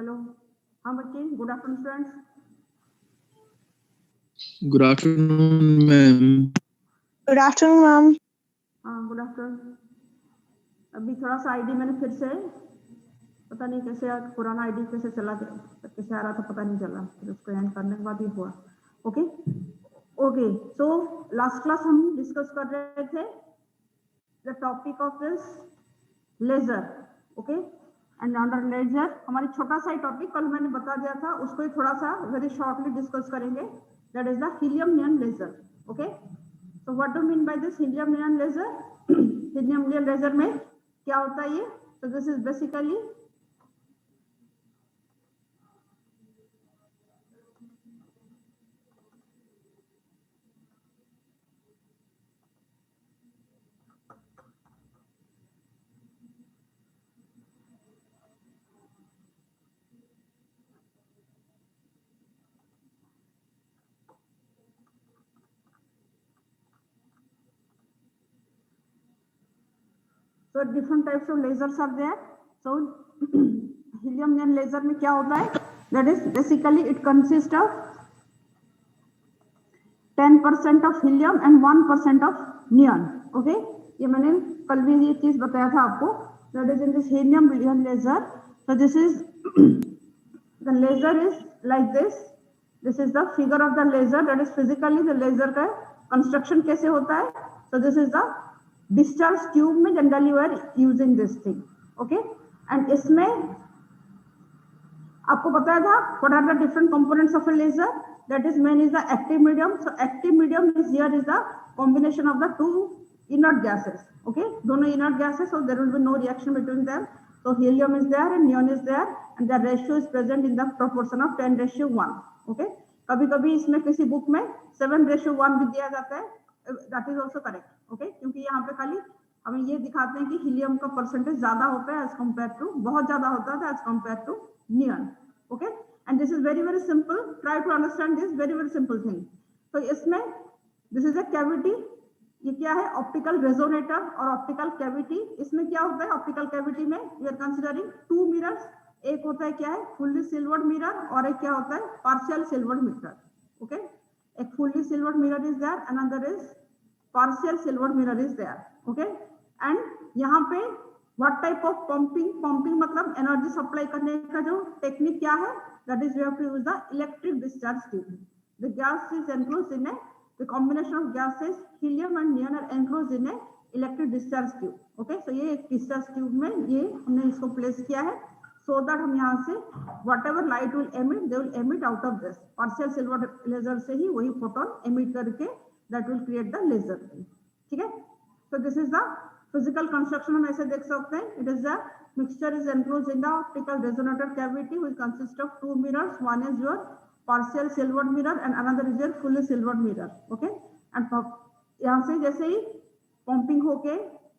Hello, हाँ बच्चे, good afternoon students. Good afternoon ma'am. Good afternoon ma'am. हाँ, good afternoon. अभी थोड़ा सा आईडी मैंने फिर से पता नहीं कैसे पुराना आईडी कैसे चला कैसे आ रहा था पता नहीं चला, फिर उसको एंड करने के बाद ही हुआ। Okay okay, so last class हम डिस्कस कर रहे थे the topic of this laser. Okay, and under laser हमारी छोटा सा टॉपिक कल मैंने बता दिया था, उसको ही थोड़ा सा वेरी शॉर्टली डिस्कस करेंगे। That is the helium neon laser. Okay, so what do you mean by this helium neon laser? Helium neon laser में क्या होता है ये? So this is basically so different types of lasers are there. So helium neon laser में क्या होता है? That is basically it consists of 10% of helium and 1% of neon. Okay, ये मैंने कल भी ये चीज बताया था आपको. That is in this helium neon laser. So this is the laser is like this. This is the figure of the laser. That is physically the laser का construction कैसे होता है? So this is the discharge tube में generally we are using this thing. Okay, and इसमें आपको बताया था what are the different components of a laser? That is main is the active medium. So active medium is here is the combination of the two inert gases. Okay, दोनों inert gases, so there will be no reaction between them. So helium is there and neon is there, and the ratio is present in the proportion of 10:1. Okay, कभी-कभी इसमें किसी book में 7:1 भी दिया जाता है. That is also correct. Okay, क्योंकि यहाँ पे खाली हमें ये दिखाते हैं कि हीलियम का परसेंटेज ज्यादा होता है एज कम्पेयर टू, बहुत ज्यादा होता है as compare to neon. Okay, and this is very simple. Try to understand this very simple thing. So इसमें this is a cavity. ये क्या है? ऑप्टिकल रेजोनेटर और ऑप्टिकल कैविटी. इसमें क्या होता है? ऑप्टिकल कैविटी में we are considering two mirrors. एक होता है क्या है? फुल्ली सिल्वर्ड मिरर, और एक क्या होता है? Partial silvered mirror. ओके, एक fully silvered mirror is there, another is partial silvered mirror is there. Okay, and यहाँ पे व्हाट टाइप ऑफ पंपिंग मतलब एनर्जी सप्लाई करने का जो टेक्निक क्या है? That is we have to use the electric discharge tube. The gas is enclosed in a the combination of gases helium and neon are enclosed in a electric discharge tube. Okay, so ये एक discharge tube में ये हमने इसको place किया है so that हम यहाँ से whatever light will emit, they will emit out of this partial silver laser से ही वही photon emit करके that will create the laser. ठीक है, so this is the physical construction. हम ऐसे देख सकते हैं. It is the mixture is enclosed in the optical resonator cavity which consists of two mirrors. One is your partial silver mirror and another is your fully silver mirror. Okay, and यहाँ से जैसे ही pumping होके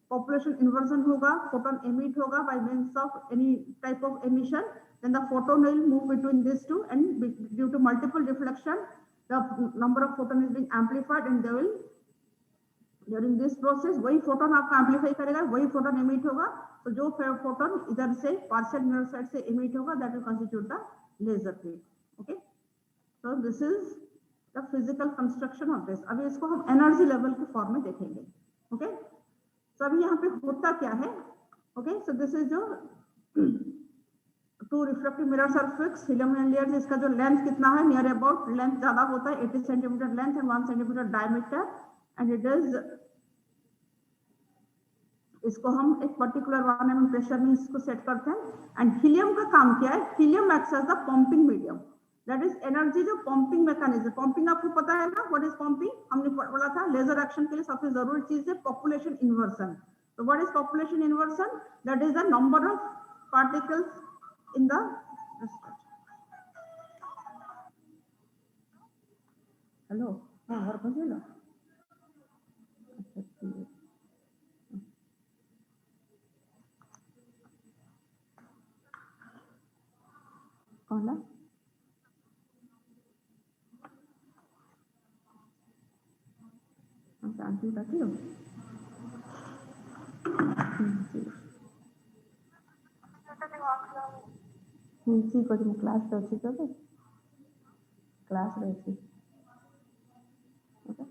population inversion होगा, photon emit होगा by means of any type of emission, then the photon will move between these two, and due to multiple deflection the number of photon is being amplified, and they will during this process वही photon आपका amplify करेगा, वही photon emit होगा. तो जो photon इधर से partial mirror side से emit होगा that will constitute the laser beam. Okay, so this is the physical construction of this. अभी इसको हम एनर्जी लेवल के फॉर्म में देखेंगे. ओके, तो अभी यहाँ पे होता क्या है? ओके, सो दिस इज जो two reflective mirrors are fixed. Helium neon लेयर, इसका जो लेंथ कितना है? नियर अबाउट लेंथ ज्यादा होता है 80 centimetre length and 1 centimetre diameter, and it is इसको हम एक पर्टिकुलर 1 mm प्रेशर में इसको सेट करते हैं. एंड हीलियम का काम क्या है? Helium acts as the pumping medium. That is energy जो पंपिंग मैकेनिज्म. पंपिंग आपको पता है ना, व्हाट इज पंपिंग? हमने पढ़ा था लेजर एक्शन के लिए सबसे जरूरी चीज है पॉपुलेशन इन्वर्सन. तो what is population inversion? That is the number of particles in the hello हाँ और बजे लो. कौन है? शांति रखी हो. ମିଶି କରିମୁ କ୍ଲାସ୍ ଅଛି ତ କ୍ଲାସ୍ ରେ ଅଛି okay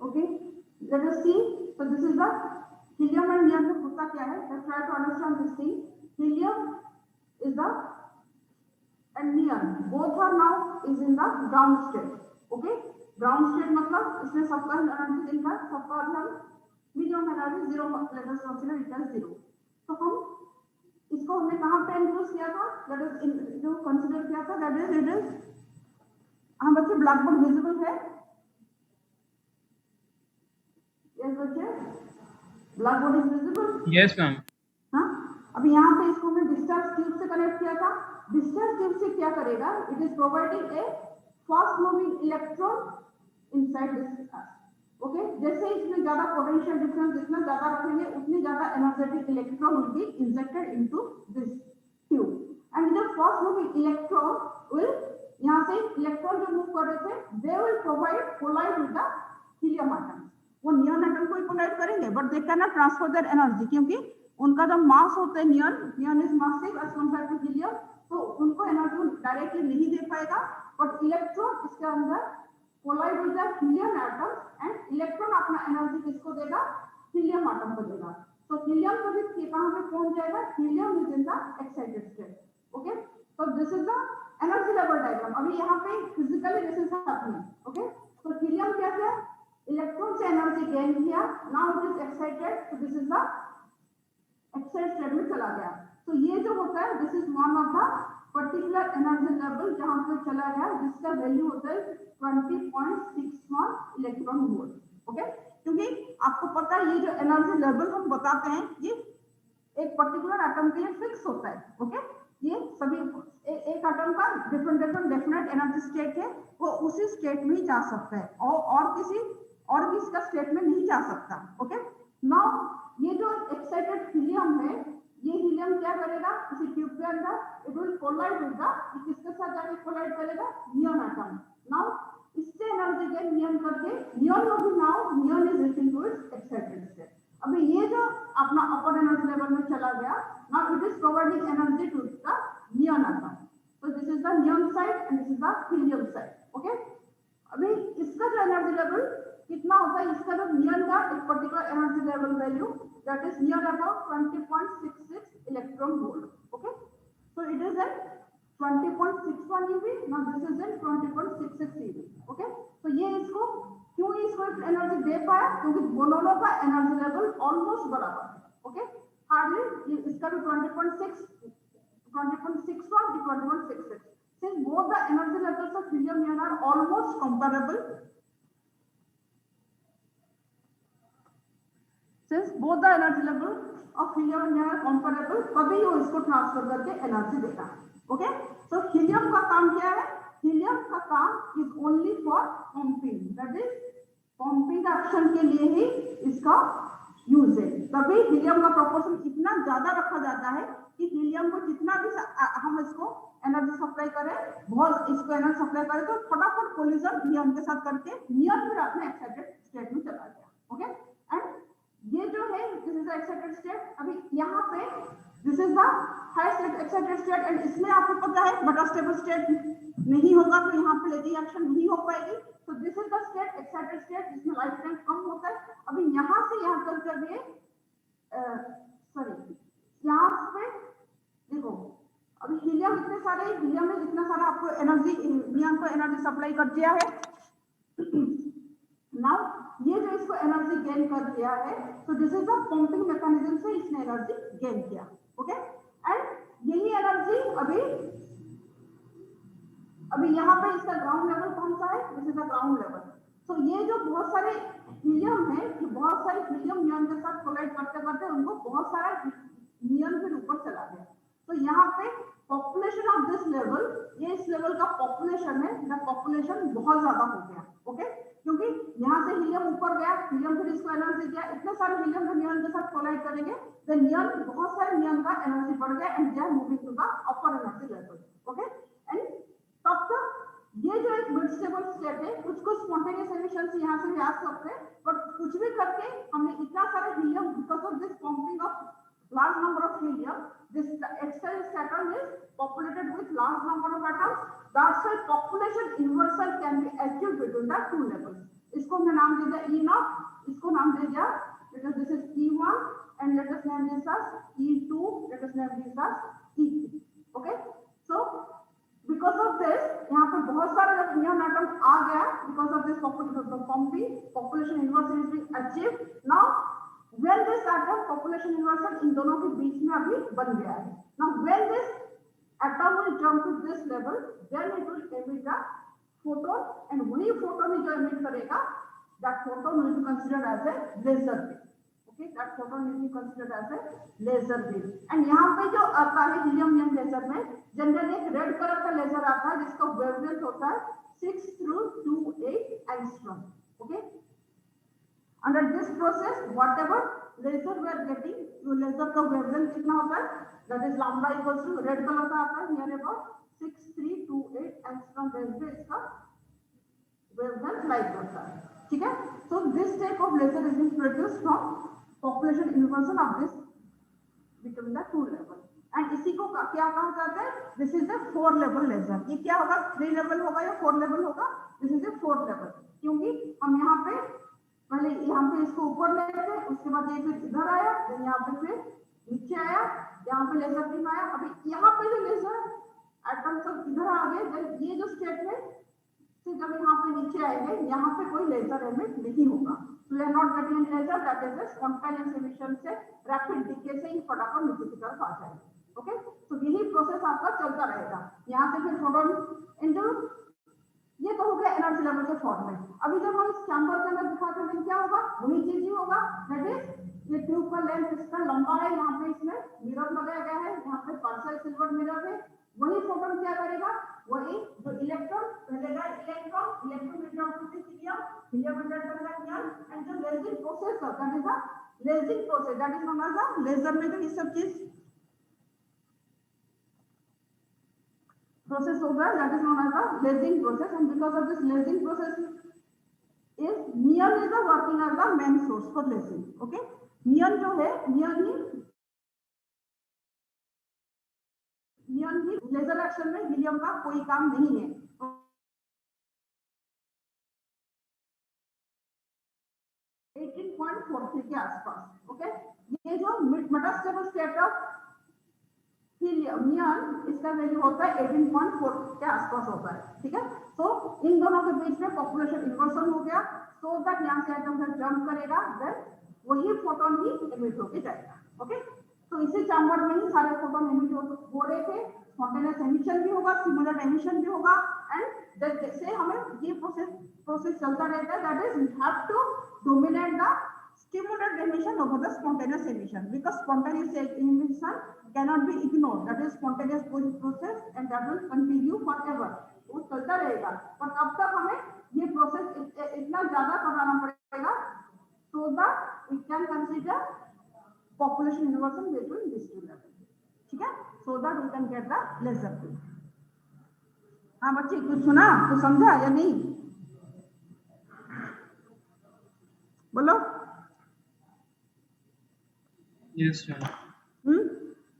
Okay, let us see. So this is the helium and neon में होता क्या है? Let's try to understand this thing. Helium is the and neon both are now is in the ground state. Okay, ground state मतलब इसमें सबका energy दिखा है, सबका हम minimum energy zero let us consider it as zero. तो हम इसको हमने कहाँ पे इंक्लूड किया था? That is जो कंसिडर किया था that is it is हम बच्चे ब्लैक बोर्ड विजिबल है? Yes बच्चे black board is visible? Yes, ma'am. हाँ अभी यहाँ पे इसको हमने डिस्चार्ज ट्यूब से कनेक्ट किया था. डिस्चार्ज ट्यूब से क्या करेगा? It is providing A fast moving electron inside this discharge. Okay, जैसे इसमें ज्यादा पोटेंशियल डिफरेंस जितना ज्यादा रखेंगे उतनी ज्यादा energetic electron will be injected into this tube and the fast moving electron will यहाँ से इलेक्ट्रॉन जो मूव कर रहे थे they will provide collide with the helium atom. वो नियॉन एटम को कोलाइड करेंगे but they can not transfer their energy क्योंकि उनका जो मास होता है neon is massive as compare to helium तो उनको एनर्जी डायरेक्टली नहीं दे पाएगा बट इलेक्ट्रॉन इसके अंदर collide with the helium atom and electron अपना एनर्जी किसको देगा? हीलियम एटम को देगा. तो हीलियम कभी कहां पे पहुंच जाएगा? Helium is in the excited state. Okay, so this is the energy level diagram. अभी यहाँ पे physically this is happening. Okay, so helium क्या है? इलेक्ट्रॉन से एनर्जी गेन किया, now it is excited, so this is the excited state में चला गया. तो ये जो होता है this is one of the particular energy level जहाँ पे चला गया जिसका वैल्यू होता है 20.61 इलेक्ट्रॉन वोल्ट. ओके, क्योंकि आपको पता है ये जो एनर्जी लेवल हम बताते हैं ये एक पर्टिकुलर एटम के लिए फिक्स होता है. ओके, ये सभी एक एटम का डिफरेंट डेफिनेट एनर्जी स्टेट है वो उसी स्टेट में ही जा सकता है और किसी का स्टेट में नहीं जा सकता. ओके, नाउ ये जो एक्साइटेड हीलियम है ये हीलियम क्या करेगा? इसी ट्यूब के अंदर it will collide with the किसके साथ जाके कोलाइड करेगा? Neon atom. नाउ इससे एनर्जी गेन नियॉन करके नियॉन भी now neon is reaching to its excited state. अभी ये जो अपना अपर एनर्जी लेवल में चला गया now it is providing energy to the neon atom. So this is the neon side and this is the helium side. Okay, अभी इसका जो एनर्जी लेवल कितना होता है? इसका जो नियॉन का एक particular energy level value that is near about 20.66 electron volt. Okay, so it is at 20.61 eV. Now this is at 20.66 eV. Okay, तो ये इसको क्यों इसको एनर्जी दे पाया? क्योंकि दोनों का एनर्जी लेवल ऑलमोस्ट बराबर है. ओके, हार्डली इसका भी 20.61 to 20.66. Since both the energy levels of helium neon are almost comparable, तभी वो इसको ट्रांसफर करके एनर्जी देगा. ओके, सो हीलियम का काम क्या है? हीलियम का काम is only for pumping, that is pumping action के लिए ही इसका यूज है. तभी हीलियम का प्रोपोर्शन इतना ज्यादा रखा जाता है कि हीलियम को जितना भी हम इसको एनर्जी सप्लाई करें, बहुत इसको एनर्जी सप्लाई करें तो फटाफट कोलिजन नियन के साथ करके नियन फिर अपने एक्साइटेड स्टेट में चला गया। ओके, एंड ये जो है this is the excited state. अभी यहाँ पे this is the highest excited state and इसमें आपको पता है बटा स्टेबल स्टेट नहीं होगा तो यहाँ पे लेजिंग एक्शन नहीं हो पाएगी। तो this is the state excited state जिसमें लाइफ टाइम कम होता है। अभी यहाँ से यहाँ तक जब ये सॉरी यहाँ पे देखो अभी हीलियम इतने सारे हीलियम में जितना सारा आपको एनर्जी नियन को एनर्जी सप्लाई कर दिया है। नाउ ये जो इसको एनर्जी गेन कर दिया है तो this is the pumping mechanism से इसने एनर्जी गेन किया। ओके, एंड यही एनर्जी अभी यहाँ पे इसका ग्राउंड लेवल कौन सा है, this is the ground level. तो ये जो बहुत सारे हीलियम है, ये बहुत सारे हीलियम नियन के साथ कोलाइड करते करते उनको बहुत सारा नियन फिर ऊपर चला गया। तो यहाँ पे पॉपुलेशन ऑफ दिस लेवल, ये इस लेवल का पॉपुलेशन है, द पॉपुलेशन बहुत ज्यादा हो गया। ओके, क्योंकि यहाँ से हीलियम ऊपर गया, हीलियम फिर इसको एनर्जी दिया, इतने सारे हीलियम जब नियन के साथ कोलाइड करेंगे तो नियन बहुत सारे नियन का एनर्जी बढ़ गया and they are moving to the upper energy level. Okay, and तब तक ये जो एक मिड स्टेबल स्टेट है उसको स्पॉन्टेनियस एमिशन से यहाँ से भी आ सकते हैं, बट कुछ भी करके हमने इतना सारा helium because of this pumping of large number of helium, this extra atom is populated with large number of atoms. That's why population inversion can be achieved between the two levels. इसको हमने नाम दे दिया E naught, इसको नाम दे दिया because this is E1 and let us name this as E2, let us name this as E3. Okay, so because of this यहाँ पे बहुत सारे neon atom आ गया because of this pumping population inversion is being achieved. Now when this atom population inversion इन दोनों के बीच में अभी बन गया है। Now when this atom will jump to this level, then it will emit a photon and वही photon जो emit करेगा, that photon will be considered as a laser beam. Okay, that photon will be considered as a laser beam. And यहाँ पे जो आता है helium nion laser में generally एक रेड कलर का लेजर आता है जिसका वेवलेंथ होता है 6 through 28 angstrom. Okay. Under this process, whatever laser we are getting, जो laser का wavelength कितना होता है, that is lambda equals to red color का आता है near about 6328 angstrom range पे इसका wavelength lie करता है। ठीक है, so this type of laser is being produced from population inversion of this between the two level and इसी को क्या कहा जाता है, this is a 4 level laser। ये क्या होगा, 3 level होगा या 4 level होगा, this is a 4 level क्योंकि हम यहाँ पे पहले यहाँ पे इसको ऊपर ले गए, उसके बाद ये फिर इधर आया, फिर यहाँ पे फिर नीचे आया, यहाँ पे लेजर बीम आया। अभी यहाँ पे जो लेजर एटम सब इधर आ गए, जब ये जो स्टेट है फिर जब यहाँ पे नीचे आएंगे यहाँ पे कोई लेजर एमिट नहीं होगा। तो we are not getting any laser, that is the spontaneous emission से रैपिड डिके से ही फटाफट नीचे की तरफ आ जाएगा। ओके, तो यही प्रोसेस आपका चलता रहेगा। यहाँ से फिर फोटोन इनटू, ये तो हो गया एनर्जी लेवल के फॉर्म में। अभी जब हम इस चैम्बर के अंदर दिखाते हैं क्या होगा, वही चीज ही होगा, दैट इज ये ट्यूब का लेंथ इसका लंबा है, यहाँ पे इसमें मिरर लगाया गया है, यहाँ पे पार्शियल सिल्वर मिरर है। वही फोटोन क्या करेगा, वही जो इलेक्ट्रॉन पहलेगा electron medium to helium, helium medium करेगा नियन एंड जो लेजिंग प्रोसेस होता है ना, lasing process that is known as the laser में जो ये सब चीज process होगा, that is known as the lasing process, and because of this lasing process is neon is the working as the main source for lasing. Okay, neon जो है neon ही laser action में helium का कोई काम नहीं है। तो 18.43 के आसपास। ओके, ये जो मेटास्टेबल स्टेट ऑफ नियन इसका वैल्यू होता है 18.4 के आसपास होता है। ठीक है, तो इन दोनों के बीच में पॉपुलेशन इन्वर्सन हो गया, सो दैट यहाँ से एटम जब जंप करेगा देन वही फोटोन ही एमिट होके जाएगा। ओके, तो इसी चैम्बर में ही सारे फोटोन एमिट हो रहे थे, स्पॉन्टेनियस एमिशन भी होगा, सिमुलेटेड एमिशन भी होगा एंड जैसे हमें ये प्रोसेस चलता रहता है, that is we have to dominate the stimulated emission over the spontaneous emission because spontaneous emission cannot be ignored, that is spontaneous process and that will continue forever, वो चलता रहेगा। पर अब तक हमें ये प्रोसेस इतना ज्यादा कराना पड़ेगा so that we can consider population inversion between these two levels। ठीक है, so that we can get the laser beam. हाँ बच्चे, कुछ सुना, कुछ समझा या नहीं? बोलो। Yes, ma'am.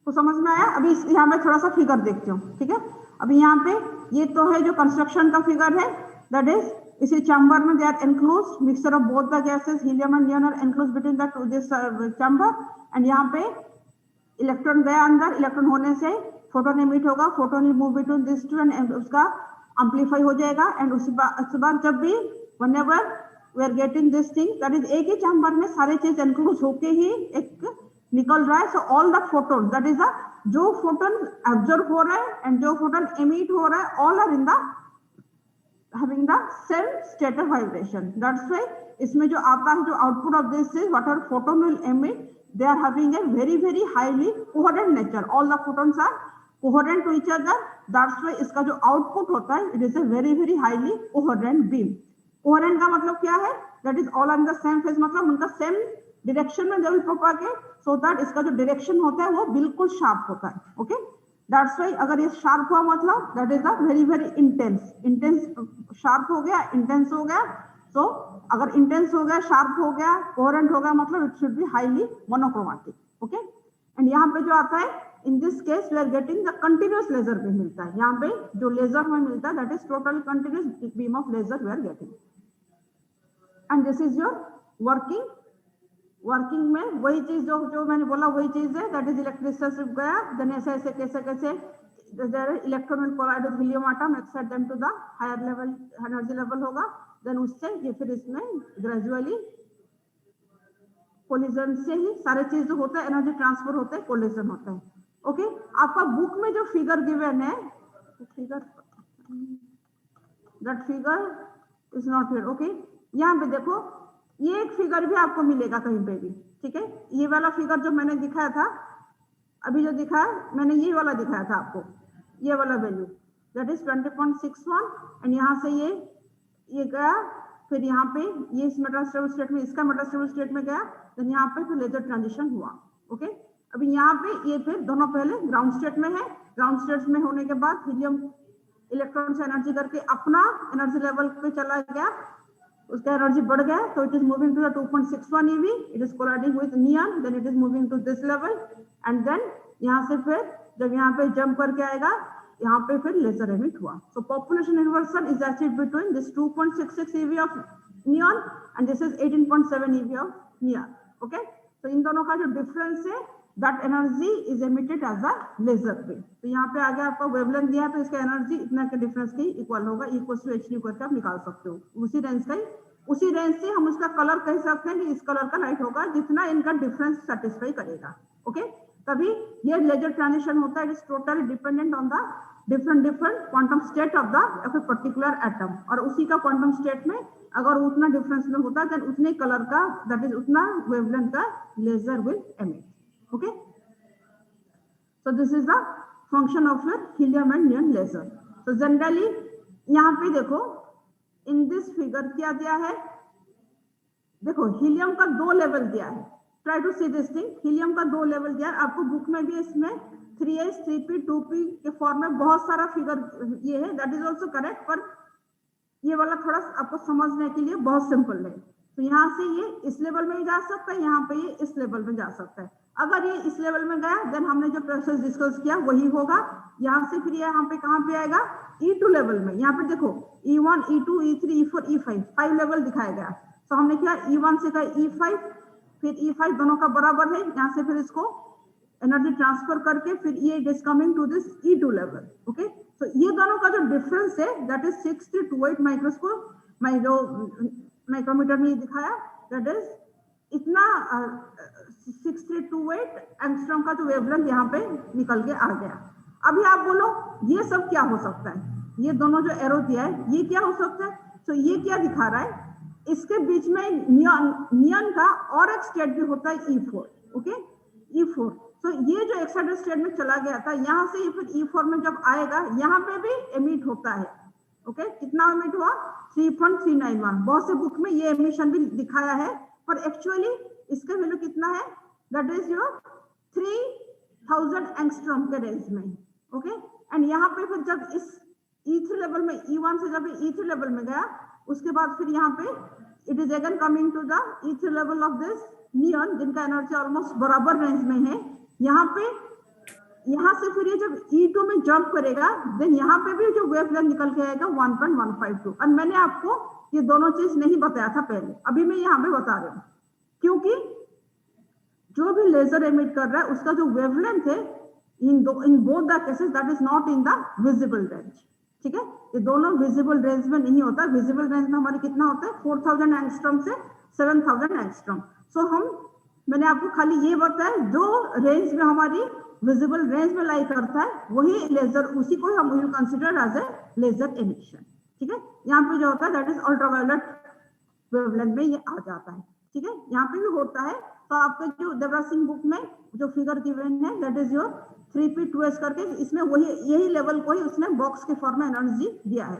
तो समझ में आया? अभी यहाँ पे थोड़ा सा फिगर देखते हो, ठीक है? अभी यहाँ पे ये तो है जो कंस्ट्रक्शन का फिगर है, दैट इज इसी चैम्बर में they are enclosed, mixture of both the gases helium and neon are enclosed between the this chamber, and यहाँ पे इलेक्ट्रॉन गया अंदर, इलेक्ट्रॉन होने से फोटोन एमिट होगा, photon will move between this two and उसका एम्पलीफाई हो जाएगा, एंड उसके बाद जब भी whenever we are getting this thing, that is एक ही चैम्बर में सारे चीज एनक्लोज होके ही एक निकल रहा है. So all the photon, that is the जो फोटोन एब्जॉर्ब हो रहा है एंड जो फोटोन एमिट हो रहा है, all are in the having the same state of vibration. That's why इसमें जो आता है, जो output of this is whatever photon will emit, they are having a very highly coherent nature. All the photons are coherent to each other. That's why इसका जो output होता है, it is a very highly coherent beam. Coherent का मतलब क्या है? That is all on the same phase, मतलब उनका same direction में they will propagate, so that इसका जो direction होता है वो बिल्कुल sharp होता है. Okay? That's why अगर ये शार्प हुआ मतलब that is a very intense sharp हो गया, इंटेंस हो गया. So अगर इंटेंस हो गया, शार्प हो गया, कोहेरेंट हो गया, मतलब it should be highly monochromatic. Okay, and यहाँ पे जो आता है, in this case we are getting the continuous laser beam मिलता है. यहाँ पे जो लेजर हमें मिलता है, that is totally continuous beam of laser we are getting, and this is your working में वही चीज जो मैंने बोला वही चीज है, दैट इज इलेक्ट्रिसिटी गया, देन ऐसे कैसे electron will collide with helium atom, excite them to the higher level, energy level होगा, देन उससे ये फिर इसमें ग्रेजुअली कोलिजन से ही सारे चीज जो होता है, एनर्जी ट्रांसफर होता है, कोलिजन होता है. ओके, आपका बुक में जो फिगर गिवन है, that figure is not here. Okay, यहाँ पे देखो, ये एक फिगर भी आपको मिलेगा कहीं पे भी, ठीक है? ये वाला फिगर जो मैंने दिखाया था, अभी जो दिखाया मैंने, ये वाला दिखाया था आपको, ये वाला वैल्यू दैट इज 20.61, एंड यहाँ से ये गया, फिर यहाँ पे ये इस मेटल स्टेबल स्टेट में, इसका मेटल स्टेबल स्टेट में गया, देन यहाँ पे फिर लेजर ट्रांजिशन हुआ. ओके, अभी यहाँ पे ये फिर दोनों पहले ग्राउंड स्टेट में है, ग्राउंड स्टेट में होने के बाद हीलियम इलेक्ट्रॉन से एनर्जी करके अपना एनर्जी लेवल पे चला गया, उसका एनर्जी बढ़ गया, तो it is moving to the 2.61 eV, it is colliding with neon, then it is moving to this level, and then यहाँ से फिर जब यहाँ पे जंप करके आएगा, यहाँ पे फिर लेजर एमिट हुआ. So population inversion is achieved between this 2.66 eV of neon and this is 18.7 eV of neon. Okay, तो इन दोनों का जो डिफरेंस है, that energy is emitted as a laser beam. तो यहाँ पे आगे आपका वेवलेंथ दिया, तो इसका एनर्जी इतना के डिफरेंस के इक्वल होगा, इक्वल टू hν करके आप निकाल सकते हो. उसी रेंज से हम उसका कलर कह सकते हैं कि इस कलर का लाइट होगा जितना इनका डिफरेंस सेटिस्फाई करेगा. ओके, तभी ये लेजर ट्रांजिशन होता है. It is totally dependent on the different quantum state of the particular atom, और उसी का क्वांटम स्टेट में अगर उतना डिफरेंस में होता है, देन उतने कलर का, दैट इज उतना वेवलेंथ का laser will emit. Okay, so this is the function of your helium and neon laser. So generally यहाँ पे देखो, in this figure क्या दिया है, देखो हीलियम का 2 लेवल दिया है. Try to see this thing. Helium का 2 लेवल दिया है आपको बुक में भी, इसमें 3s 3p 2p के फॉर्म में बहुत सारा फिगर ये है, that is also correct, पर ये वाला थोड़ा आपको समझने के लिए बहुत सिंपल है. तो यहाँ से ये इस लेवल में जा सकता है, यहाँ पे ये इस लेवल में जा सकता है. अगर ये इस लेवल में गया, देन हमने जो प्रोसेस डिस्कस किया वही होगा. यहाँ से फिर यहाँ पे कहाँ पे आएगा, E2 लेवल में. यहाँ पे देखो E1 E2 E3 E4 E5 5 level दिखाया गया. तो हमने क्या, E1 से कहा E5, फिर E5 दोनों का बराबर है, यहाँ से फिर इसको एनर्जी ट्रांसफर करके फिर ये it is coming to this E2 level. Okay, तो ये दोनों का जो डिफरेंस है, दैट इज 6328 माइक्रोमीटर में दिखाया, दैट इज इतना 6328 एंगस्ट्रॉम का जो वेवलेंथ यहाँ पे निकल के आ गया. अभी आप बोलो ये सब क्या हो सकता है, ये दोनों जो एरो दिया है ये क्या हो सकता है. तो ये क्या दिखा रहा है, इसके बीच में नियॉन का और एक स्टेट भी होता है E4. Okay, E4. तो ये जो एक्साइटेड स्टेट में चला गया था, यहाँ से फिर E4 में जब आएगा, यहाँ पे भी एमिट होता है. ओके, कितना एमिट हुआ, 3.391. बहुत से बुक में ये एमिशन भी दिखाया है, पर एक्चुअली इसका वैल्यू कितना है, दैट इज योर 3 1000 एंगस्ट्रॉम के रेंज में, ओके। एंड यहाँ पे फिर जब इस E3 लेवल में, E1 से जब E3 लेवल में गया, उसके बाद फिर यहाँ पे it is again coming to the E3 level of this neon, जिनका एनर्जी ऑलमोस्ट बराबर रेंज में है। यहाँ से फिर ये जब E2 में जंप करेगा, देन यहाँ पे भी जो वेवलेंथ निकल के आएगा 1.152। और मैंने आपको ये दोनों चीज नहीं बताया था पहले, अभी मैं यहाँ पे बता रही हूँ, क्योंकि जो भी लेजर एमिट कर रहा है उसका जो वेवलेंथ है in both the cases that is not in the visible range, ठीक है। ये दोनों विजिबल रेंज में नहीं होता। विजिबल रेंज में हमारे कितना होता है 4000 एंगस्ट्रॉम से 7000 एंगस्ट्रॉम। सो मैंने आपको खाली ये बताया जो रेंज में हमारी विजिबल रेंज में लाई करता है वही लेजर, उसी को हम will consider as a laser emission, ठीक है। यहाँ पे जो होता है दैट इज अल्ट्रावायलेट वेवलेंथ में ये आ जाता है, ठीक है। यहाँ पे भी होता है। तो आपके जो देवराज सिंह बुक में जो फिगर गिवन है दैट इज योर 3p2s करके, इसमें वही यही लेवल को ही उसने बॉक्स के फॉर्म में एनर्जी दिया है।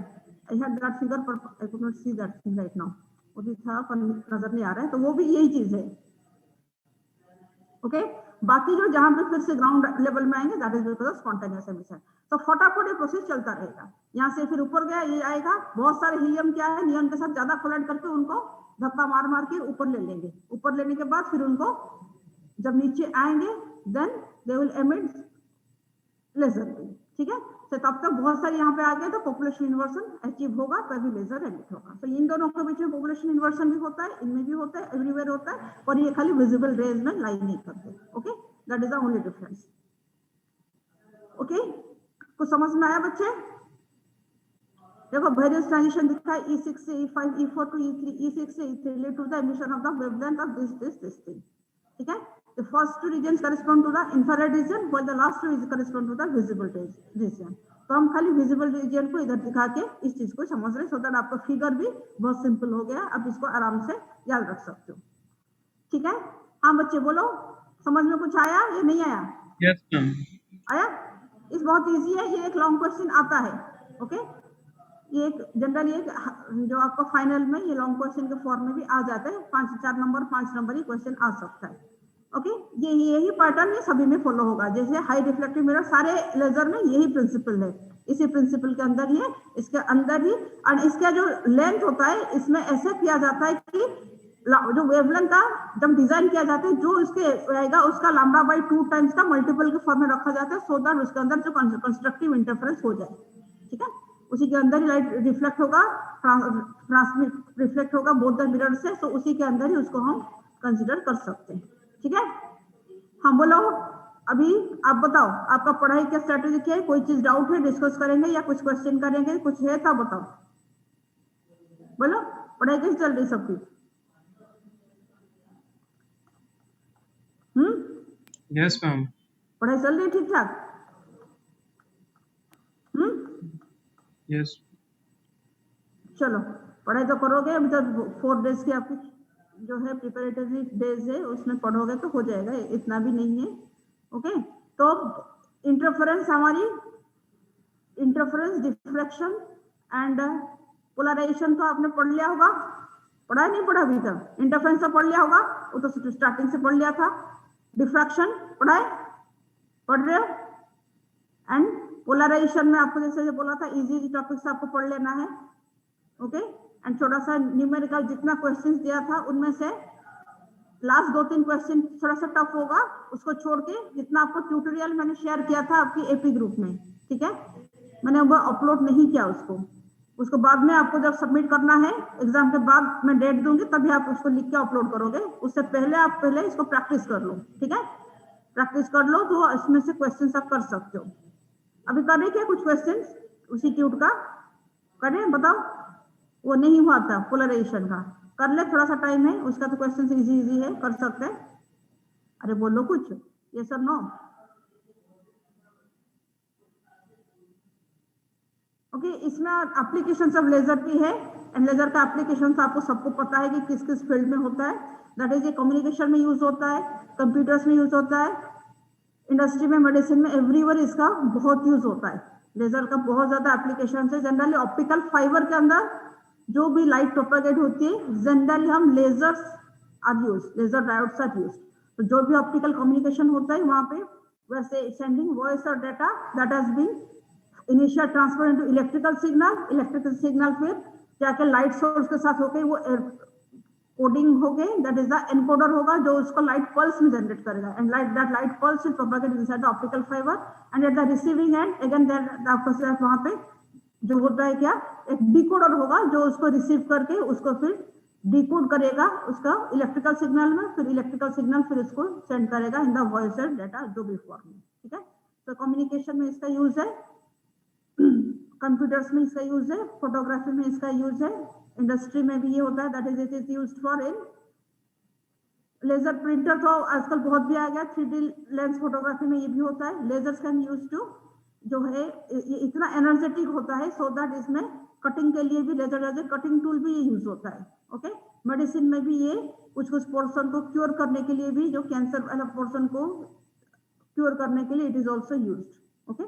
आई हैड दैट फिगर पर I could not see that thing right now, वो भी था पर नजर नहीं आ रहा है, तो वो भी यही चीज है, ओके। बाकी जो जहां पे फिर से ग्राउंड लेवल में आएंगे that is because of spontaneous emission. तो फटाफट ये प्रोसेस चलता रहेगा। यहाँ से फिर ऊपर गया, ये आएगा, बहुत सारे हीलियम क्या है नियॉन के साथ ज्यादा कोलाइड करके उनको धक्का मार मार के ऊपर ले लेंगे। ऊपर लेने के बाद फिर उनको जब नीचे आएंगे then they will emit laser beam, ठीक है। तो तब तक बहुत सारे यहाँ पे आ गए तो पॉपुलेशन इन्वर्सन अचीव होगा, तभी लेजर एमिट होगा। तो इन दोनों के बीच में पॉपुलेशन इन्वर्सन भी होता है, इनमें भी होता है, एवरीवेयर होता है, और ये खाली विजिबल रेंज में लाई नहीं करते, okay. That is the only difference, okay. कुछ समझ में आया बच्चे? देखो वेरियस ट्रांजिशन दिखा है E6 से E5, E4 to E3, E6 से E3 relate to the emission of the wavelength of this thing, ठीक है। The first two regions correspond to the infrared region, while the last two correspond to the visible region. तो हम खाली visible region को इधर दिखा के इस चीज को समझ रहे, सो दैट आपका फिगर भी बहुत सिंपल हो गया। अब इसको आराम से याद रख सकते हो, ठीक है। हाँ बच्चे बोलो, समझ में कुछ आया या नहीं आया? Yes, ma'am. आया? इस बहुत इजी है, ये एक लॉन्ग क्वेश्चन आता है, ओके। ये एक जनरली एक जो आपका फाइनल में ये लॉन्ग क्वेश्चन के फॉर्म में भी आ जाता है, 4 नंबर 5 नंबर ही क्वेश्चन आ सकता है, ओके। ये यही पैटर्न ये सभी में फॉलो होगा। जैसे हाई रिफ्लेक्टिव मिरर सारे लेजर में यही प्रिंसिपल है, इसी प्रिंसिपल के अंदर ही है, इसके अंदर ही। और इसका जो लेंथ होता है इसमें ऐसे किया जाता है कि जो वेवलेंथ का जब डिजाइन किया जाता है जो इसके रहेगा उसका लैम्डा बाय 2 टाइम्स का मल्टीपल के फॉर्म में रखा जाता है, सो दैट उसके अंदर जो कंस्ट्रक्टिव इंटरफेरेंस हो जाए, ठीक है। उसी के अंदर ही लाइट रिफ्लेक्ट होगा, ट्रांसमिट रिफ्लेक्ट होगा बोथ द मिरर से, तो उसी के अंदर ही उसको हम कंसीडर कर सकते हैं, ठीक है। हाँ बोलो, अभी आप बताओ आपका पढ़ाई का स्ट्रेटेजी क्या है? कोई चीज डाउट है डिस्कस करेंगे या कुछ क्वेश्चन करेंगे? कुछ है तो बताओ, बोलो पढ़ाई कैसे चल रही सबकी? Yes, ma'am. पढ़ाई चल रही ठीक ठाक? Yes. चलो पढ़ाई तो करोगे, अभी तो 4 डेज की आपकी जो है प्रिपरेटरी डेज है उसमें पढ़ोगे तो हो जाएगा, इतना भी नहीं है, ओके। तो इंटरफेरेंस हमारी इंटरफेरेंस, डिफ्रैक्शन एंड पोलराइजेशन तो आपने पढ़ लिया होगा, पढ़ा नहीं पढ़ा अभी तक? इंटरफेरेंस तो पढ़ लिया होगा, वो तो स्टार्टिंग से पढ़ लिया था। डिफ्रैक्शन पढ़ाए, पढ़ रहे हो? एंड पोलराइजेशन में आपको जैसे बोला था इजी टॉपिक्स आपको पढ़ लेना है, ओके। एंड थोड़ा सा न्यूमेरिकल जितना क्वेश्चंस दिया था उनमें से लास्ट 2-3 क्वेश्चन थोड़ा सा टफ होगा, उसको छोड़ के जितना आपको ट्यूटोरियल मैंने शेयर किया था आपकी एपी ग्रुप में, ठीक है, मैंने वो अपलोड नहीं किया उसको बाद में आपको जब सबमिट करना है एग्जाम के बाद मैं डेट दूंगी तभी आप उसको लिख के अपलोड करोगे। उससे पहले आप इसको प्रैक्टिस कर लो, ठीक है। प्रैक्टिस कर लो तो इसमें से क्वेश्चन आप कर सकते हो। अभी कर रहे क्या कुछ क्वेश्चन उसी ट्यूट का करें? बताओ, वो नहीं हुआ था पोलराइजेशन का, कर ले, थोड़ा सा टाइम है, उसका तो क्वेश्चन इजी है, कर सकते हैं। अरे बोलो कुछ, यस और नो? ओके, इसमें एप्लीकेशन ऑफ लेजर भी है, एंड लेजर का एप्लीकेशन आपको सबको पता है कि किस किस फील्ड में होता है। दैट इज ये कम्युनिकेशन में यूज होता है, कंप्यूटर्स में यूज होता है, इंडस्ट्री में, मेडिसिन में, एवरीवेयर इसका बहुत यूज होता है। लेजर का बहुत ज्यादा एप्लीकेशन है। जनरली ऑप्टिकल फाइबर के अंदर जो भी लाइट प्रोपेगेट होती है जनरली हम lasers are use, laser diodes are use. तो जो भी ऑप्टिकल कम्युनिकेशन होता है वहां पे we are say sending voice or data that has been initial transfer into electrical signal फिर जाके लाइट सोर्स के साथ होके वो कोडिंग हो गए, दैट इज द एनकोडर होगा जो उसको लाइट पल्स में जनरेट करेगा, and light pulse will propagate inside the optical fibre, and at the receiving end again that वहां पे जो होता है क्या, एक डिकोडर होगा जो उसको रिसीव करके उसको फिर डिकोड करेगा उसका इलेक्ट्रिकल सिग्नल में, फिर इलेक्ट्रिकल सिग्नल फिर उसको सेंड करेगा in the voice and data जो भी फॉर्म में, ठीक है। तो कम्युनिकेशन में इसका यूज है, कंप्यूटर्स में इसका यूज है, फोटोग्राफी में इसका यूज है, इंडस्ट्री में भी ये होता है, that is it is used for in laser printer. तो आजकल बहुत भी आ गया, 3D लेंस फोटोग्राफी में ये भी होता है। लेजर्स कैन यूज टू जो है ये इतना एनर्जेटिक होता है सो दैट इसमें कटिंग के लिए भी laser as a cutting tool भी ये यूज होता है, ओके। मेडिसिन में भी ये कुछ पोर्शन को क्योर करने के लिए भी, जो कैंसर वाला पोर्शन को क्योर करने के लिए it is also used, okay.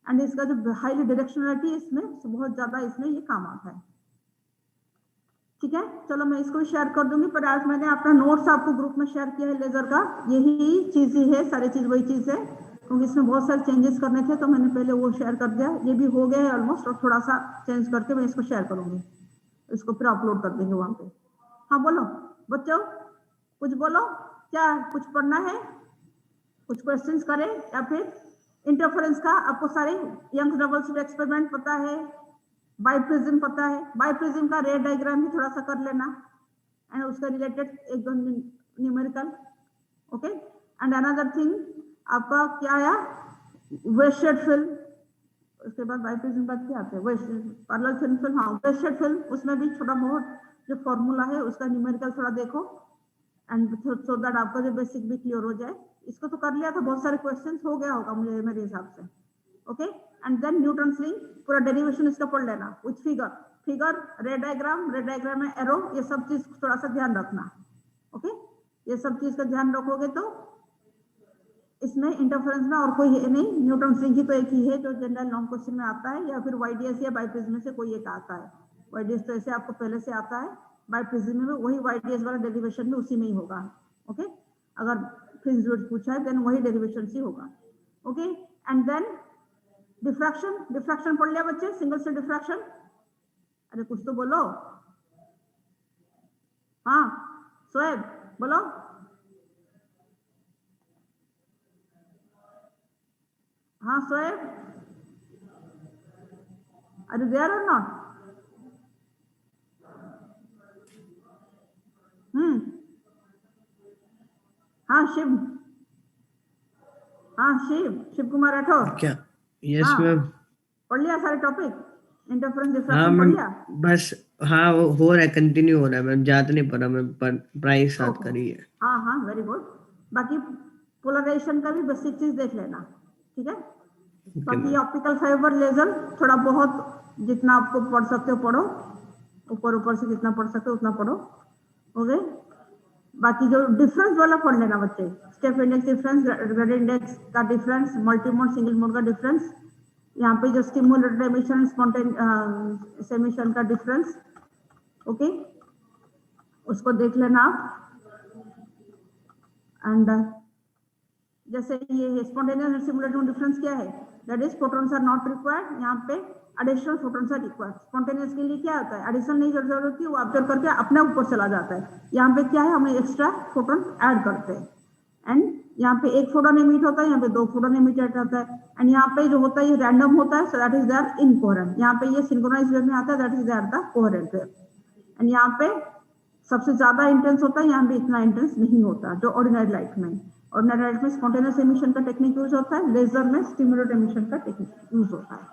And इसका जो हाईली डायरेक्शनलिटी इसमें बहुत ज्यादा इसमें ये काम आता है, ठीक है। चलो मैं इसको शेयर कर दूंगी, पर आज मैंने अपना नोट्स आपको ग्रुप में शेयर किया है लेजर का, यही चीज ही है, सारी चीज वही चीज है, क्योंकि इसमें बहुत सारे चेंजेस करने थे तो मैंने पहले वो शेयर कर दिया, ये भी हो गया है ऑलमोस्ट, और थोड़ा सा चेंज करके मैं इसको शेयर करूंगी, इसको फिर अपलोड कर देंगे वहां पे। हाँ बोलो बच्चों, कुछ बोलो, क्या कुछ पढ़ना है, कुछ क्वेश्चंस करें, या फिर इंटरफेरेंस का आपको सारे यंग डबल स्लिट एक्सपेरिमेंट पता है, बाइप्रिज्म पता है, बाइप्रिज्म का रे डायग्राम भी थोड़ा सा कर लेना, एंड उसका रिलेटेड एक दो numerical, okay. And another thing आपका क्या आया, वेस्टेड फिल्म, उसके बाद बाइप्रिज्म बाद क्या आता है, पैरेलल थिन फिल्म, हाँ वेस्टेड फिल्म, उसमें भी छोटा बहुत जो फॉर्मूला है उसका न्यूमेरिकल थोड़ा देखो, एंड सो दैट आपका जो बेसिक भी क्लियर हो जाए। इसको तो कर लिया था, बहुत सारे क्वेश्चंस हो गया होगा मुझे मेरे हिसाब से, okay. And then Newton's ring पूरा डेरिवेशन इसका पढ़ लेना विथ फिगर रे डायग्राम में एरो, ये सब चीज थोड़ा सा ध्यान रखना, ओके। ये सब चीज का ध्यान रखोगे तो इसमें इंटरफेरेंस में और कोई है नहीं, न्यूटन्स रिंग ही तो एक ही है जो जनरल लॉन्ग क्वेश्चन में आता है, या फिर वाईडीएस या बाइप्रिज्म में से कोई एक आता है। वाईडीएस तो ऐसे आपको पहले से आता है, बाइप्रिज्म में वही वाईडीएस वाला डेरिवेशन भी उसी में ही होगा, ओके। अगर फिजिक्स पूछा है देन वही डेरिवेशन से होगा, ओके। एंड देन डिफ्रैक्शन पढ़ लिया बच्चे, सिंगल स्लिट डिफ्रैक्शन, अरे कुछ तो बोलो, हाँ शोएब बोलो, हाँ शोएब, आर यू देयर और नॉट? हाँ शिव कुमार राठौर, क्या? यस हाँ मैम। पढ़ लिया सारे टॉपिक, इंटरफेरेंस हाँ डिफ्रैक्शन पढ़ मैम, लिया? बस हाँ वो हो रहा है, कंटिन्यू हो रहा है मैम, ज्यादा नहीं पढ़ा मैम, पर प्राइस साथ ओहो, करी है। हाँ हाँ वेरी गुड। बाकी पोलराइजेशन का भी बेसिक चीज देख लेना, ठीक है। बाकी ऑप्टिकल फाइबर लेजर थोड़ा बहुत जितना आपको पढ़ सकते हो पढ़ो, ऊपर से जितना पढ़ सकते हो उतना पढ़ो, ओके। बाकी जो डिफरेंस वाला पढ़ लेना बच्चे, step index difference, grade index का difference, multi mode single mode का डिफरेंस, यहाँ पे जो स्टिमुलेटेड एमिशन स्पॉन्टेनियस एमिशन का डिफरेंस, ओके, उसको देख लेना आप। एंड जैसे ये स्पॉन्टेनियस स्टिमुलेटेड डिफरेंस क्या है, that is photons are not required, यहाँ पे additional photons are required. Spontaneous के लिए क्या होता है, एडिशन नहीं जरूरत होती, वो ऑब्जर्व करके अपने ऊपर चला जाता है। यहाँ पे क्या है, हमें एक्स्ट्रा फोटॉन ऐड करते हैं, एंड यहाँ पे एक फोटॉन एमिट होता है, यहाँ पे दो फोटॉन एमिट होता है, एंड यहाँ पे जो होता है ये रैंडम होता है, so that is their incoherent. यहाँ पे ये सिंक्रोनाइज वे में आता है, that is their the coherent wave. And यहाँ पे सबसे ज्यादा इंटेंस होता है, यहाँ पे इतना इंटेंस नहीं होता जो ऑर्डिनरी लाइट में। ऑर्डिनरी लाइट में स्पॉन्टेनियस एमिशन का टेक्निक यूज होता है, लेजर में स्टिमुलेटेड एमिशन का टेक्निक यूज होता है,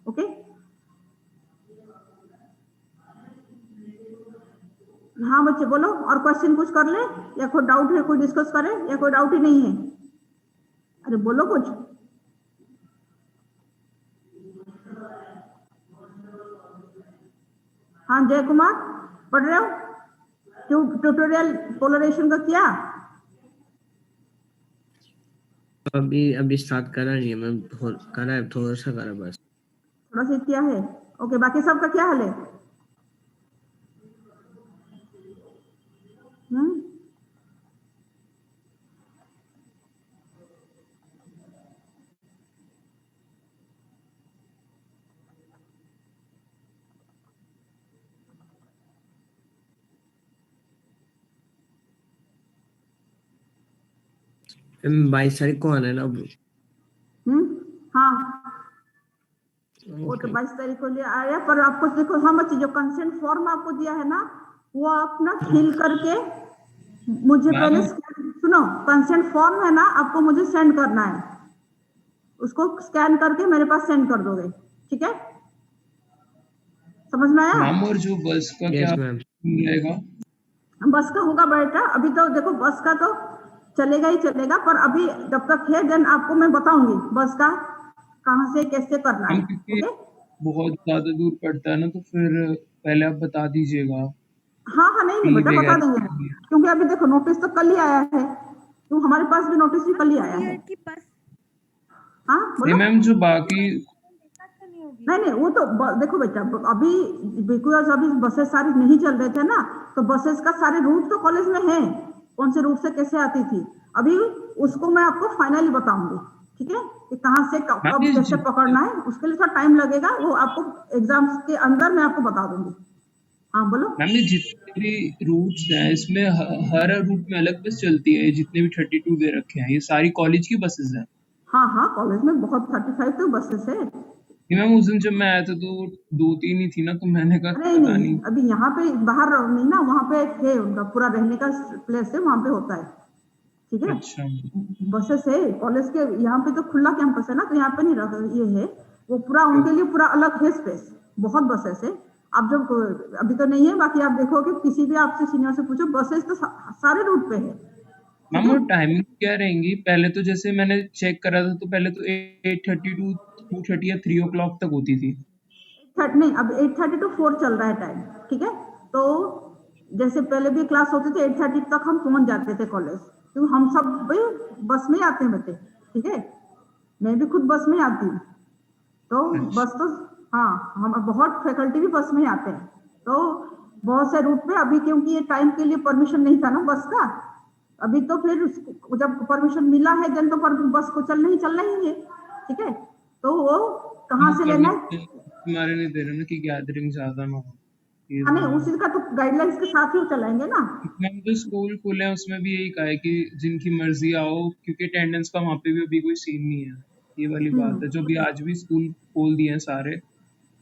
ओके। हाँ बच्चे बोलो, और क्वेश्चन कुछ कर ले, या कोई डाउट है कोई डिस्कस करे, या कोई डाउट ही नहीं है, अरे बोलो कुछ। हाँ जय कुमार पढ़ रहे हो, ट्यूटोरियल पोलराइजेशन का किया? अभी स्टार्ट करा नहीं है मैम, करा है, थोड़ा सा करा बस, थोड़ा सा किया है, ओके। बाकी सबका क्या हाल है? मैम 22 तारीख को आना है ना अब। हाँ, वो तो ओके 22 तारीख को ले आया, पर आपको देखो हम जो कंसेंट फॉर्म आपको दिया है ना, वो आप ना फिल करके मुझे पहले मैम सुनो, कंसेंट फॉर्म है ना, आपको मुझे सेंड करना है, उसको स्कैन करके मेरे पास सेंड कर दोगे, ठीक है? समझ में आया? मैम और जो बस का क्या यस मैम। रहेगा? बस का होगा बेटा, अभी तो देखो बस का तो चलेगा ही चलेगा, पर अभी जब तक है देन आपको मैं बताऊंगी बस का कहाँ से कैसे करना मैम है, क्योंकि ओके? बहुत ज्यादा दूर पड़ता है ना, तो फिर पहले आप बता दीजिएगा हाँ हाँ, नहीं नहीं फी बेटा, बता वगैरह देंगे, के लिए। क्योंकि अभी देखो नोटिस तो कल ही आया है, तो हमारे पास भी नोटिस भी कल ही आया है। हाँ नहीं बोलो। मैम, जो बाकी नहीं नहीं, वो तो देखो बेटा, अभी बिकॉज अभी बसेस सारी नहीं चल रहे थे ना, तो बसेस का सारे रूट तो कॉलेज में है, कौन से रूट से कैसे आती थी, अभी उसको मैं आपको फाइनली बताऊंगी, ठीक है? कि कहाँ से मैम कब ये कैसे पकड़ना है, उसके लिए थोड़ा टाइम लगेगा, वो आपको एग्जाम्स के अंदर मैं आपको बता दूंगी। हाँ बोलो। मैम ये जितने भी रूट्स हैं इसमें हर रूट में अलग बस चलती है। ये जितने भी 32 दे रखे हैं ये सारी कॉलेज की बसेस हैं। हाँ हाँ, कॉलेज में बहुत 35 तो बसेस है। ये मैम उस दिन जब मैं आया था तो 2-3 ही थी ना, तो मैंने कहा नहीं पता नहीं, नहीं। अभी यहाँ पे बाहर नहीं ना, वहाँ पे है उनका पूरा रहने का प्लेस है, वहाँ पे होता है, ठीक है? अच्छा बसेस है कॉलेज के, यहाँ पे तो खुला कैंपस है ना, तो यहाँ पे नहीं रख, ये है वो पूरा उनके लिए पूरा अलग है स्पेस, बहुत बसेस है। आप जब अभी तो नहीं है, बाकी आप देखोगे किसी भी आपसे सीनियर से पूछो, बसेस तो सारे रूट पे है, ठीक मैम है? और टाइमिंग क्या रहेंगी? पहले तो जैसे मैंने चेक करा था तो पहले तो 8:30 टू 2:30 या 3 o'clock तक होती थी। नहीं, अब 8:30 to 4 चल रहा है टाइम, ठीक है? तो जैसे पहले भी क्लास होती थी 8:30 तक हम पहुंच जाते थे कॉलेज, क्योंकि हम सब भी बस में आते हैं बच्चे, ठीक है? मैं भी खुद बस में आती हूँ, तो अच्छा बस तो, हाँ हम बहुत फैकल्टी भी बस में ही आते हैं, तो बहुत से रूट पे अभी क्योंकि ये टाइम के लिए परमिशन नहीं था ना बस का, अभी तो फिर जब परमिशन मिला है देन तो बस को चलना ही है, ठीक है? तो वो कहाँ वो से लेना है? परमिशन हमारे नहीं दे रहे ना कि गैदरिंग ज्यादा ना हो। ये हाँ नहीं, वाला उसी का तो गाइडलाइंस के साथ ही वो चलाएंगे ना। मैम जो स्कूल खुले हैं उसमें भी यही कहा है कि जिनकी मर्जी आओ, क्योंकि अटेंडेंस का वहाँ पे भी अभी कोई सीन नहीं है। ये वाली बात है, जो भी आज भी स्कूल खोल दिए हैं सारे,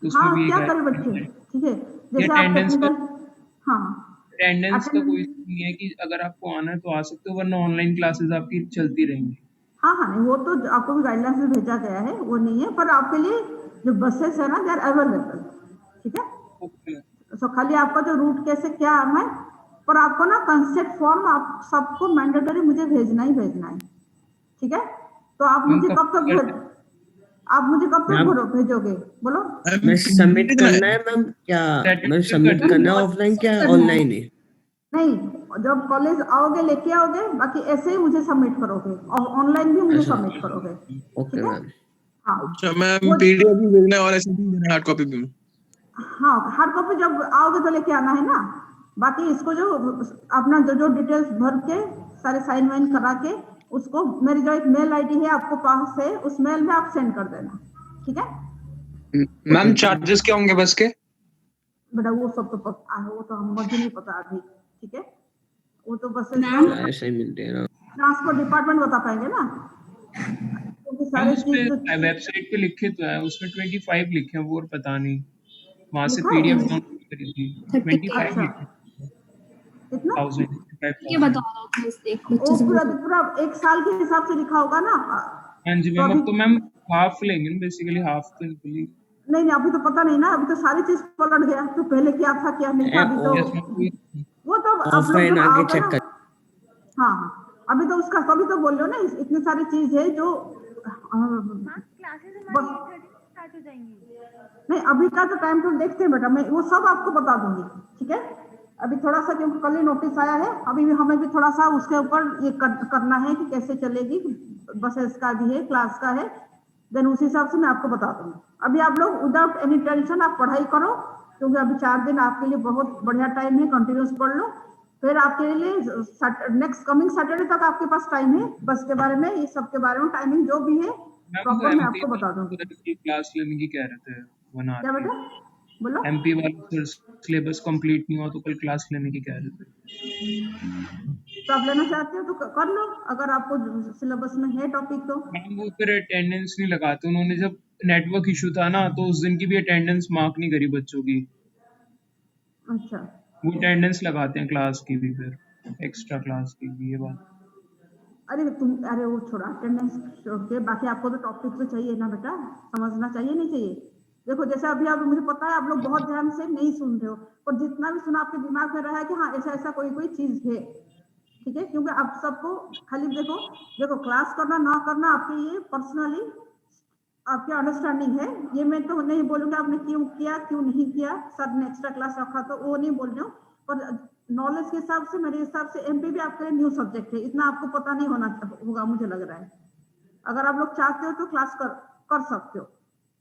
तो उसमें हाँ, भी यही क्या कहा करें बच्चे, है ठीक है? कि जैसे आप अटेंडेंस का टेक्निकल, हाँ कोई अटेंडेंस, सीन नहीं है कि अगर आपको आना है तो आ सकते हो, वरना ऑनलाइन क्लासेस आपकी चलती रहेंगी। हाँ हाँ, नहीं वो तो आपको भी गाइडलाइंस में भेजा गया है, वो नहीं है, पर आपके लिए जो बसेस है ना दे आर अवेलेबल, ठीक है? ओके सो खाली आपका जो रूट कैसे क्या आना है, पर आपको ना कंसेप्ट फॉर्म आप सबको मैंडेटरी मुझे भेजना ही भेजना है, ठीक है? तो आप मैम मुझे कब कब तक कर आप मुझे कब तक मैम भेजोगे, बोलो? मैं सबमिट करना है मैम क्या? मैं सैटरडे कर सबमिट करना देंगे। है ऑफलाइन क्या ऑनलाइन ही? नहीं, जब कॉलेज आओगे लेके आओगे, बाकी ऐसे ही मुझे सबमिट करोगे और ऑनलाइन भी मुझे अच्छा सबमिट करोगे, ओके ठीक है? मैम। हाँ अच्छा मैम, वो, पीडीएफ भी भेजना है और ऐसे भी देना है, हार्ड कॉपी भी? हाँ हार्ड कॉपी जब आओगे तो लेके आना है ना, बाकी इसको जो अपना जो जो डिटेल्स भर के सारे साइन वाइन करा के उसको मेरी जो एक मेल आईडी है आपको पास है, उस मेल में आप सेंड कर देना, ठीक है? मैम चार्जेस क्या होंगे बस के? बेटा वो सब तो वो तो हम मुझे नहीं पता अभी, ठीक है? वो तो बस तो ऐसे ही मिलते हैं ना। ट्रांसपोर्ट डिपार्टमेंट बता पाएंगे ना, क्योंकि मैम सारे उस पे चीज जो वेबसाइट पे लिखे तो है, उसमें 25 लिखे हैं, वो और पता नहीं वहां से लिखा है, पीडीएफ डाउनलोड करी थी। 25 अच्छा लिखे कितना? 1000 वो पूरा पूरा एक साल के हिसाब से लिखा होगा ना, हाँ जी तो मैम, अभी अब तो मैम हाफ लेंगे ना, बेसिकली हाफ तो निकली। नहीं नहीं, अभी तो पता नहीं ना, अभी तो सारी चीज पलट गया, तो पहले क्या था क्या नहीं था, अभी तो यस मैम कोई वो तो आप लोग ऑफलाइन जब आके आओगे चेक ना, कर। हाँ हाँ, अभी तो उसका तभी तो बोल रहे हो ना, इतनी सारी चीज है जो नहीं, अभी का तो टाइम तो देखते हैं बेटा, मैं वो सब आपको बता दूंगी, ठीक है? अभी थोड़ा सा क्योंकि कल ही नोटिस आया है, अभी भी हमें भी थोड़ा सा उसके ऊपर ये करना है कि कैसे चलेगी, बसेस का भी है, क्लास का है, देन उस हिसाब से मैं आपको बता दूंगी। अभी आप लोग विदाउट एनी टेंशन आप पढ़ाई करो, क्योंकि अभी 4 दिन आपके लिए बहुत बढ़िया टाइम है, कंटिन्यूस पढ़ लो, फिर आपके लिए नेक्स्ट कमिंग सैटरडे तक आपके पास टाइम है, बस के बारे में ये सब के बारे में टाइमिंग जो भी है मैम वो प्रॉपर मैं एमपी आपको बता दूंगी। की क्लास लेने की कह रहे थे, बना क्या रही बेटा, बोलो? एमपी वाले सिलेबस कंप्लीट नहीं हुआ तो कल क्लास लेने की कह रहे थे। तो आप लेना चाहते हो तो कर लो, अगर आपको सिलेबस में है टॉपिक तो। मैम वो फिर अटेंडेंस नहीं लगाते उन्होंने, जब नेटवर्क इशू था ना तो उस दिन की भी अटेंडेंस मार्क नहीं करी बच्चों की। अच्छा, वो अटेंडेंस लगाते हैं क्लास की भी, फिर एक्स्ट्रा क्लास की भी, ये बात। अरे वो छोड़ा, अटेंडेंस छोड़ के बाकी आपको तो टॉपिक तो चाहिए ना बेटा, समझना चाहिए नहीं चाहिए। देखो जैसे अभी आप, मुझे पता है आप लोग बहुत ध्यान से नहीं सुन रहे हो, पर जितना भी सुना आपके दिमाग में रहा है कि हाँ ऐसा ऐसा कोई कोई चीज है, ठीक है, क्योंकि आप सबको खाली देखो देखो क्लास करना ना करना आपके ये पर्सनली आपकी अंडरस्टैंडिंग है, ये मैं तो नहीं बोलूंगा आपने क्यों किया क्यों नहीं किया, सर ने एक्स्ट्रा क्लास रखा तो वो नहीं बोल रही हूँ, पर नॉलेज के हिसाब से मेरे हिसाब से एमपी भी आपके लिए न्यू सब्जेक्ट है, इतना आपको पता नहीं होगा मुझे लग रहा है। अगर आप लोग चाहते हो तो क्लास कर सकते हो,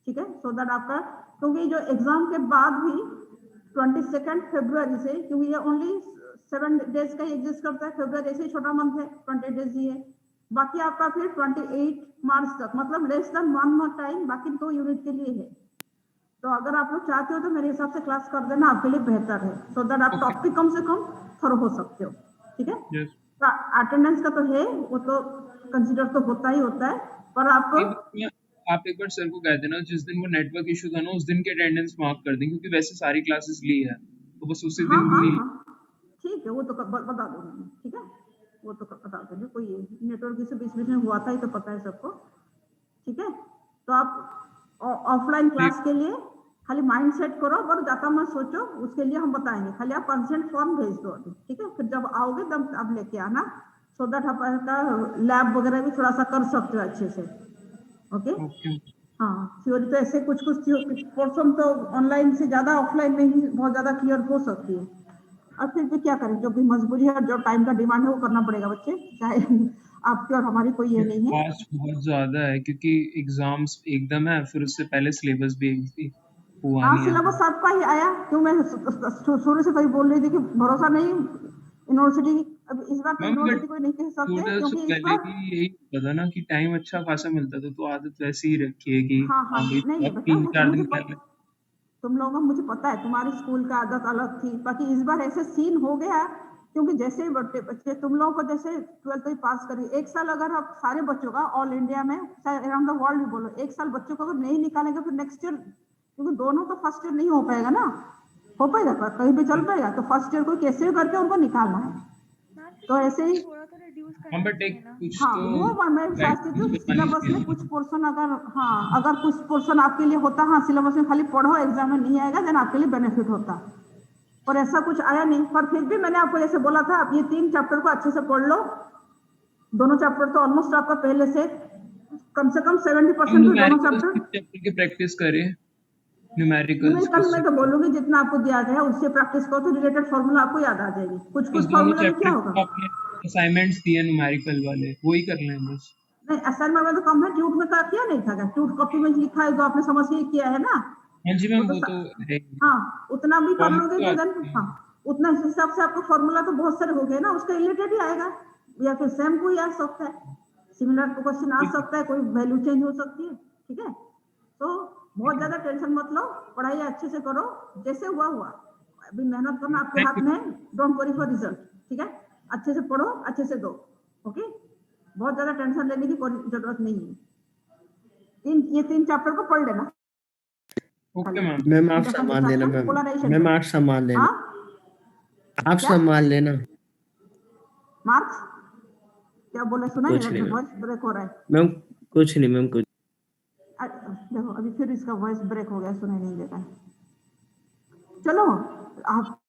ठीक है, सो दैट आपका, क्योंकि जो एग्जाम के बाद भी 22 फरवरी से, क्योंकि ये ओनली 7 डेज का एग्जिस्ट करता है, फरवरी ऐसे ही छोटा मंथ है, 20 डेज ही है, बाकी आपका फिर 28 मार्च तक, मतलब लेस देन 1 मंथ टाइम बाकी 2 यूनिट के लिए है। तो अगर आप लोग चाहते हो तो मेरे हिसाब से क्लास कर देना आपके लिए बेहतर है, सो दैट आप टॉपिक कम से कम थोड़ा हो सकते हो, ठीक है। Yes. तो अटेंडेंस का तो है, वो तो कंसीडर तो होता ही होता है, पर आप एक बार सर को कह देना जिस दिन वो नेटवर्क इशू था ना उस दिन की अटेंडेंस मार्क कर दें, क्योंकि वैसे सारी क्लासेस ली है तो बस उसी हाँ दिन हाँ नहीं। हाँ ठीक है, वो तो बता दूंगी मैं, ठीक है, वो तो बता दूंगी, कोई नेटवर्क इशू बीच बीच में हुआ था ही तो पता है सबको, ठीक है। तो आप ऑफलाइन क्लास के लिए खाली माइंड सेट करो और ज्यादा मत सोचो, उसके लिए हम बताएंगे, खाली आप कंसेंट फॉर्म भेज दो अभी, ठीक है, फिर जब आओगे तब आप लेके आना, सो दैट आपका लैब वगैरह भी थोड़ा सा कर सकते हो अच्छे से, ओके। ओके। हाँ थ्योरी तो ऐसे कुछ पोर्शन तो ऑनलाइन से ज्यादा ऑफलाइन में ही बहुत ज्यादा क्लियर हो सकती है, और फिर भी क्या करें, जो भी मजबूरी है और जो टाइम का डिमांड है वो करना पड़ेगा बच्चे, चाहे आपकी और हमारी कोई ये नहीं है। फास्ट बहुत ज्यादा है क्योंकि एग्जाम्स एकदम है, फिर उससे पहले सिलेबस भी हुआ हाँ नहीं है। सिलेबस सबका ही आया, क्यों मैं शुरू से वही बोल रही थी कि भरोसा नहीं यूनिवर्सिटी, अब इस बार तो मैम बट यूनिवर्सिटी को नहीं कह सकते थोड़ा सा क्योंकि इस पहले बार, भी यही होता था ना कि टाइम अच्छा खासा मिलता था, तो आदत वैसे ही रखी है कि हाँ हाँ हाँ भाई नहीं नहीं अब बेटा, वो तो 3-4 मुझे दिन पहले। तुम लोगों को मुझे पता है तुम्हारी स्कूल का आदत अलग थी, बाकी इस बार ऐसे सीन हो गया, क्योंकि जैसे ही बच्चे तुम लोगों को जैसे 12th ही पास करी, एक साल अगर आप सारे बच्चों का ऑल इंडिया में अराउंड द वर्ल्ड भी बोलो, एक साल बच्चों को अगर नहीं निकालेंगे फिर नेक्स्ट ईयर, क्योंकि दोनों तो फर्स्ट ईयर नहीं हो पाएगा ना, हो पाएगा पर कहीं भी चल पाएगा, तो फर्स्ट ईयर को कैसे करके उनको निकालना है, तो ऐसे ही। हाँ बट एक कुछ हाँ तो वो मैं भी चाहती हूँ guidelines बनवानी सिलेबस में कुछ चाहिए। पोर्शन अगर, हाँ अगर कुछ पोर्शन आपके लिए होता, हाँ सिलेबस में खाली पढ़ो एग्जाम में नहीं आएगा देन आपके लिए बेनिफिट होता, और ऐसा कुछ आया नहीं, पर फिर भी मैंने आपको जैसे बोला था आप ये 3 चैप्टर को अच्छे से पढ़ लो, दोनों चैप्टर तो ऑलमोस्ट आपका पहले से कम 70% हम तो दोनों न्यूमेरिकल्स चैप्टर, चैप्टर की प्रैक्टिस करें, न्यूमेरिकल्स न्यूमेरिकल में तो स्पेसिफिक। बोलूंगी जितना आपको दिया गया है उससे प्रैक्टिस करो तो रिलेटेड फॉर्मूला आपको याद आ जाएगी, कुछ बस कुछ दोनों फॉर्मूला में क्या चैप्टर होगा, को आपने असाइनमेंट्स दिए न्यूमेरिकल वाले, वही कर लें बस। नहीं असाइनमेंट में तो कम है, ट्यूट में किया नहीं था क्या, ट्यूट कॉपी में लिखा है तो आपने समझ के किया है ना, हाँ जी वो मैम, तो वो तो है। हाँ उतना भी कर लोगे फॉर्मूला तो देन हाँ उतना हिसाब से आपको फॉर्मूला तो बहुत सारे हो गए ना, उसका रिलेटेड ही आएगा, या फिर सेम कोई आ सकता है, सिमिलर क्वेश्चन आ सकता है, कोई वैल्यू चेंज हो सकती है, ठीक है। तो बहुत ज्यादा टेंशन मत लो, पढ़ाई अच्छे से करो, जैसे हुआ हुआ, अभी मेहनत करना आपके थैंक हाथ में है, डोंट वरी फॉर रिजल्ट, ठीक है, अच्छे से पढ़ो अच्छे से दो, ओके, बहुत ज्यादा टेंशन लेने की कोई जरूरत नहीं है, ये 3 चैप्टर को पढ़ लेना ओके मैम। मैम आप इंडक्शन संभाल लेना, डिफ्रैक्शन मैम पोलराइजेशन मैम का, आप संभाल लेना, हाँ आप क्या संभाल लेना। मार्क्स क्या बोले, सुना कुछ नहीं, नहीं मैम, वॉइस ब्रेक हो रहा है, मैम कुछ नहीं मैम, कुछ। देखो अभी फिर इसका वॉइस ब्रेक हो गया, सुनाई नहीं देता है, चलो आप